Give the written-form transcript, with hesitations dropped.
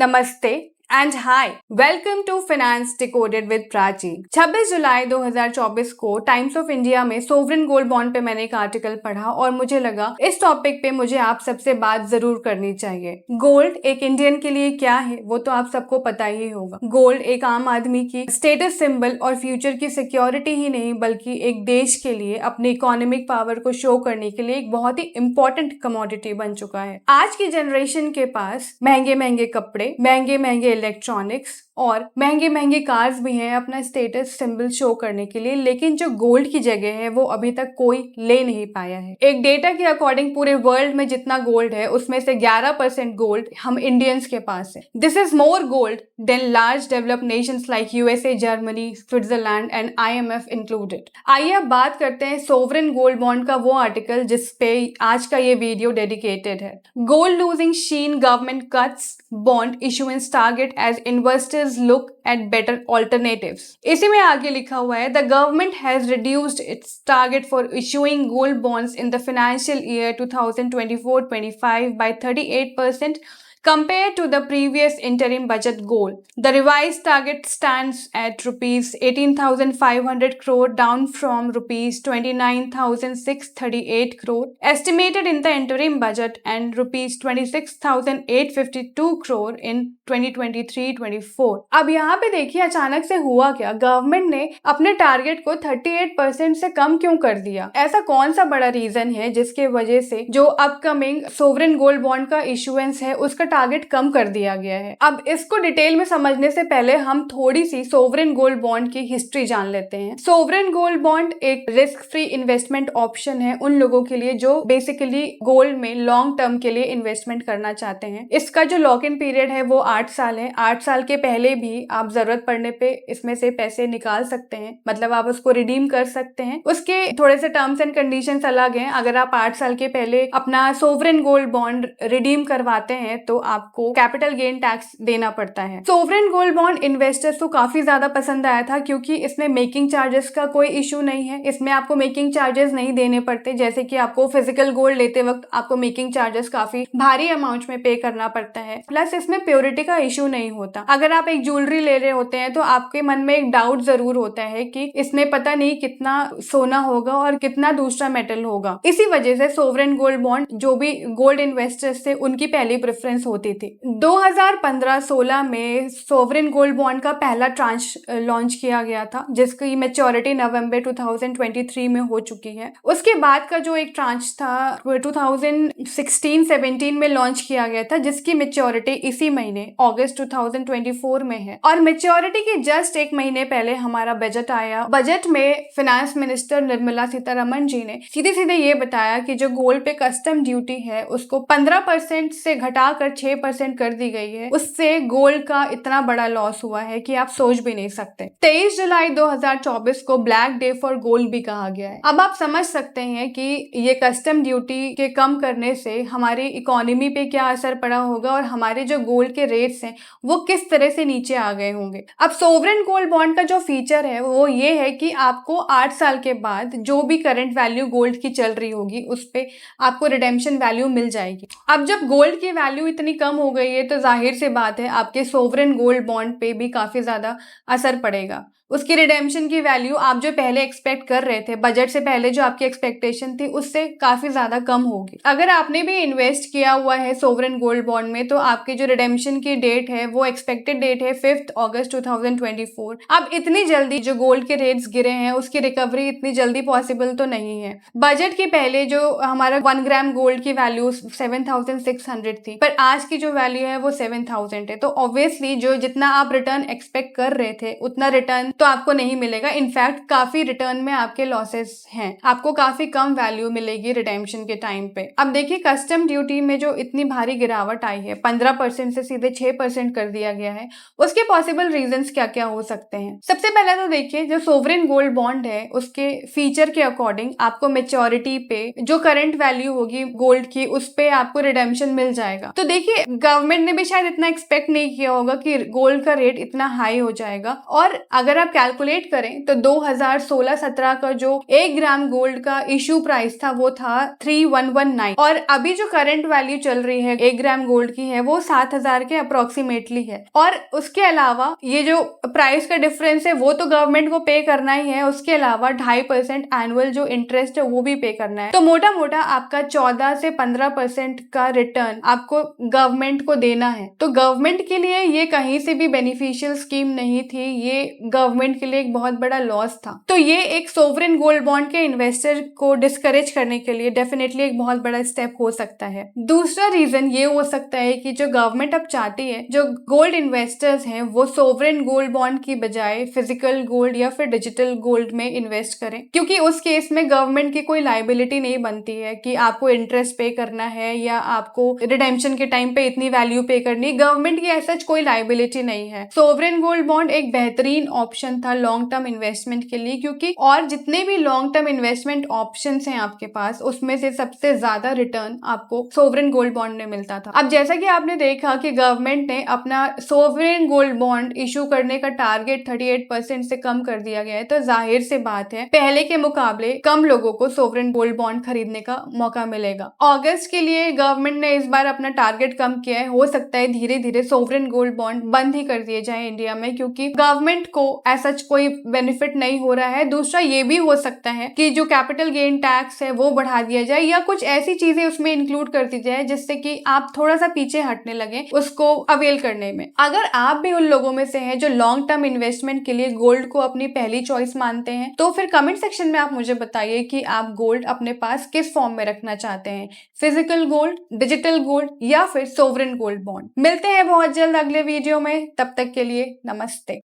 नमस्ते and hi, welcome to finance decoded with Prachi. 26 जुलाई 2024 को टाइम्स ऑफ इंडिया में सोवरेन गोल्ड बॉन्ड पे मैंने एक आर्टिकल पढ़ा और मुझे लगा इस टॉपिक पे मुझे आप सबसे बात जरूर करनी चाहिए। गोल्ड एक इंडियन के लिए क्या है वो तो आप सबको पता ही होगा। गोल्ड एक आम आदमी की स्टेटस सिंबल और फ्यूचर की सिक्योरिटी ही नहीं बल्कि एक देश के लिए अपनी इकोनॉमिक पावर को शो करने के लिए एक बहुत ही इंपॉर्टेंट कमोडिटी बन चुका है। आज की जनरेशन के पास महंगे महंगे कपड़े, महंगे महंगे इलेक्ट्रॉनिक्स और महंगे महंगे कार्स भी हैं अपना स्टेटस सिंबल शो करने के लिए, लेकिन जो गोल्ड की जगह है वो अभी तक कोई ले नहीं पाया है। एक डेटा के अकॉर्डिंग पूरे वर्ल्ड में जितना गोल्ड है उसमें से 11% गोल्ड हम इंडियंस के पास है। This is more gold than large developed nations like USA, Germany, Switzerland and IMF included. आइए अब बात करते हैं सोवरेन गोल्ड बॉन्ड का वो आर्टिकल जिसपे आज का ये वीडियो डेडिकेटेड है। Gold losing sheen, government cuts bond issuance target as investors look at better alternatives। इसी में आगे लिखा हुआ है, the government has reduced its target for issuing gold bonds in the financial year 2024-25 by 38% compared to the previous interim budget goal. The revised target stands at rupees 18,500 crore, down from rupees 29,638 crore estimated in the interim budget and rupees 26,852 crore in 2023-24। अब यहाँ पे देखिए अचानक से हुआ क्या, government ने अपने टारगेट को 38% से कम क्यों कर दिया? ऐसा कौन सा बड़ा रीजन है जिसके वजह से जो अपकमिंग सोवरेन गोल्ड बॉन्ड का इशुएंस है उसका टारगेट कम कर दिया गया है? अब इसको डिटेल में समझने से पहले हम थोड़ी सी सोवरेन गोल्ड बॉन्ड की हिस्ट्री जान लेते हैं। सोवरेन गोल्ड बॉन्ड एक रिस्क फ्री इन्वेस्टमेंट ऑप्शन है उन लोगों के लिए जो बेसिकली गोल्ड में लॉन्ग टर्म के लिए इन्वेस्टमेंट करना चाहते हैं। इसका जो लॉक इन पीरियड है वो 8 साल है। 8 साल के पहले भी आप जरूरत पड़ने पे इसमें से पैसे निकाल सकते हैं, मतलब आप उसको रिडीम कर सकते हैं। उसके थोड़े से टर्म्स एंड कंडीशंस अलग हैं। अगर आप 8 साल के पहले अपना सोवरेन गोल्ड बॉन्ड रिडीम करवाते हैं तो आपको कैपिटल गेन टैक्स देना पड़ता है। सोवरेन गोल्ड बॉन्ड इन्वेस्टर्स को काफी ज्यादा पसंद आया था क्योंकि इसमें मेकिंग चार्जेस का कोई इशू नहीं है। इसमें आपको मेकिंग चार्जेस नहीं देने पड़ते, जैसे कि आपको फिजिकल गोल्ड लेते वक्त आपको मेकिंग चार्जेस काफी भारी अमाउंट में पे करना पड़ता है। प्लस इसमें प्योरिटी का इशू नहीं होता। अगर आप एक ज्वेलरी ले रहे होते हैं तो आपके मन में एक डाउट जरूर होता है कि इसमें पता नहीं कितना सोना होगा और कितना दूसरा मेटल होगा। इसी वजह से सोवरेन गोल्ड बॉन्ड जो भी गोल्ड इन्वेस्टर्स थे उनकी पहली प्रेफरेंस होती थी। 2015-16 में सोवरेन गोल्ड बॉन्ड का पहला ट्रांच लॉन्च किया गया था जिसकी मैच्योरिटी नवंबर 2023 में हो चुकी है। उसके बाद का जो एक ट्रांच था 2016-17 में लॉन्च किया गया था जिसकी मैच्योरिटी इसी महीने अगस्त 2024 में है। और मैच्योरिटी के जस्ट एक महीने पहले हमारा बजट आया। बजट में फाइनेंस मिनिस्टर निर्मला सीतारमण जी ने सीधे सीधे ये बताया कि जो गोल्ड पे कस्टम ड्यूटी है उसको 15% से घटाकर 6% कर दी गई है। उससे गोल्ड का इतना बड़ा लॉस हुआ है कि आप सोच भी नहीं सकते। 23 जुलाई 2024 को ब्लैक डे फॉर गोल्ड भी कहा गया है। अब आप समझ सकते हैं कि ये कस्टम ड्यूटी के कम करने से हमारी इकोनॉमी पे क्या असर पड़ा होगा और हमारे जो गोल्ड के रेट्स हैं वो किस तरह से नीचे आ गए होंगे। अब सोवरेन गोल्ड बॉन्ड का जो फीचर है वो ये है कि आपको 8 साल के बाद जो भी करंट वैल्यू गोल्ड की चल रही होगी उस पे आपको रिडेम्पशन वैल्यू मिल जाएगी। अब जब गोल्ड की वैल्यू इतनी कम हो गई है तो जाहिर सी बात है आपके सोवरेन गोल्ड बॉन्ड पे भी काफी ज्यादा असर पड़ेगा। उसकी रिडेम्पशन की वैल्यू आप जो पहले एक्सपेक्ट कर रहे थे, बजट से पहले जो आपकी एक्सपेक्टेशन थी उससे काफी ज्यादा कम होगी। अगर आपने भी इन्वेस्ट किया हुआ है सोवरेन गोल्ड बॉन्ड में तो आपकी जो रिडेम्पशन की डेट है वो एक्सपेक्टेड डेट है 5 अगस्त 2024। अब इतनी जल्दी जो गोल्ड के रेट्स गिरे हैं उसकी रिकवरी इतनी जल्दी पॉसिबल तो नहीं है। बजट के पहले जो हमारा 1 ग्राम गोल्ड की वैल्यू 7,600 थी, पर आज की जो वैल्यू है वो 7,000 है। तो ऑब्वियसली जो जितना आप रिटर्न एक्सपेक्ट कर रहे थे उतना रिटर्न तो आपको नहीं मिलेगा। इनफैक्ट काफी रिटर्न में आपके लॉसेस हैं, आपको काफी कम वैल्यू मिलेगी रिडेम्पशन के टाइम पे। अब देखिए कस्टम ड्यूटी में जो इतनी भारी गिरावट आई है, 15% से सीधे 6% कर दिया गया है, उसके पॉसिबल रीजंस क्या क्या हो सकते हैं। सबसे पहले तो देखिए जो सोवरेन गोल्ड बॉन्ड है उसके फीचर के अकॉर्डिंग आपको मैच्योरिटी पे जो करंट वैल्यू होगी गोल्ड की उस पे आपको रिडेम्पशन मिल जाएगा। तो देखिए गवर्नमेंट ने भी शायद इतना एक्सपेक्ट नहीं किया होगा कि गोल्ड का रेट इतना हाई हो जाएगा। और अगर आप आप कैलकुलेट करें तो 2016-17 का जो 1 ग्राम गोल्ड का इशू प्राइस था वो था 3119 और अभी जो करंट वैल्यू चल रही है 1 ग्राम गोल्ड की है वो 7000 के अप्रोक्सीमेटली है। और उसके अलावा ये जो प्राइस का डिफरेंस है वो तो गवर्नमेंट को पे करना ही है, उसके अलावा 2.5% एनुअल जो इंटरेस्ट है वो भी पे करना है। तो मोटा मोटा आपका 14 से 15% का रिटर्न आपको गवर्नमेंट को देना है। तो गवर्नमेंट के लिए ये कहीं से भी बेनिफिशियल स्कीम नहीं थी, ये गवर्नमेंट के लिए एक बहुत बड़ा लॉस था। तो ये एक सोवरेन गोल्ड बॉन्ड के इन्वेस्टर को डिस्करेज करने के लिए डेफिनेटली एक बहुत बड़ा स्टेप हो सकता है। दूसरा रीजन ये हो सकता है कि जो गवर्नमेंट अब चाहती है जो गोल्ड इन्वेस्टर्स हैं वो सोवरेन गोल्ड बॉन्ड की बजाय फिजिकल गोल्ड या फिर डिजिटल गोल्ड में इन्वेस्ट करें, क्योंकि उस केस में गवर्नमेंट की कोई लायबिलिटी नहीं बनती है कि आपको इंटरेस्ट पे करना है या आपको रिडेम्पशन के टाइम पे इतनी वैल्यू पे करनी। गवर्नमेंट की ऐसा कोई लायबिलिटी नहीं है। सोवरेन गोल्ड बॉन्ड एक बेहतरीन ऑप्शन था लॉन्ग टर्म इन्वेस्टमेंट के लिए, क्योंकि और जितने भी लॉन्ग टर्म इन्वेस्टमेंट ऑप्शंस हैं आपके पास उसमें से सबसे ज्यादा रिटर्न आपको सोवरेन गोल्ड बॉन्ड में मिलता था। अब जैसा कि आपने देखा कि गवर्नमेंट ने अपना सोवरेन गोल्ड बॉन्ड इशू करने का टारगेट 38% से कम कर दिया गया है, तो जाहिर सी बात है पहले के मुकाबले कम लोगों को सोवरेन गोल्ड बॉन्ड खरीदने का मौका मिलेगा। अगस्त के लिए गवर्नमेंट ने इस बार अपना टारगेट कम किया है, हो सकता है धीरे धीरे सोवरेन गोल्ड बॉन्ड बंद ही कर दिए जाए इंडिया में, क्योंकि गवर्नमेंट को ऐसा कोई बेनिफिट नहीं हो रहा है। दूसरा ये भी हो सकता है कि जो कैपिटल गेन टैक्स है वो बढ़ा दिया जाए या कुछ ऐसी चीजें उसमें इंक्लूड कर दी जाए जिससे कि आप थोड़ा सा पीछे हटने लगे उसको अवेल करने में। अगर आप भी उन लोगों में से हैं जो लॉन्ग टर्म इन्वेस्टमेंट के लिए गोल्ड को अपनी पहली चॉइस मानते हैं, तो फिर कमेंट सेक्शन में आप मुझे बताइए कि आप गोल्ड अपने पास किस फॉर्म में रखना चाहते हैं, फिजिकल गोल्ड, डिजिटल गोल्ड या फिर सोवरेन गोल्ड बॉन्ड। मिलते हैं बहुत जल्द अगले वीडियो में, तब तक के लिए नमस्ते।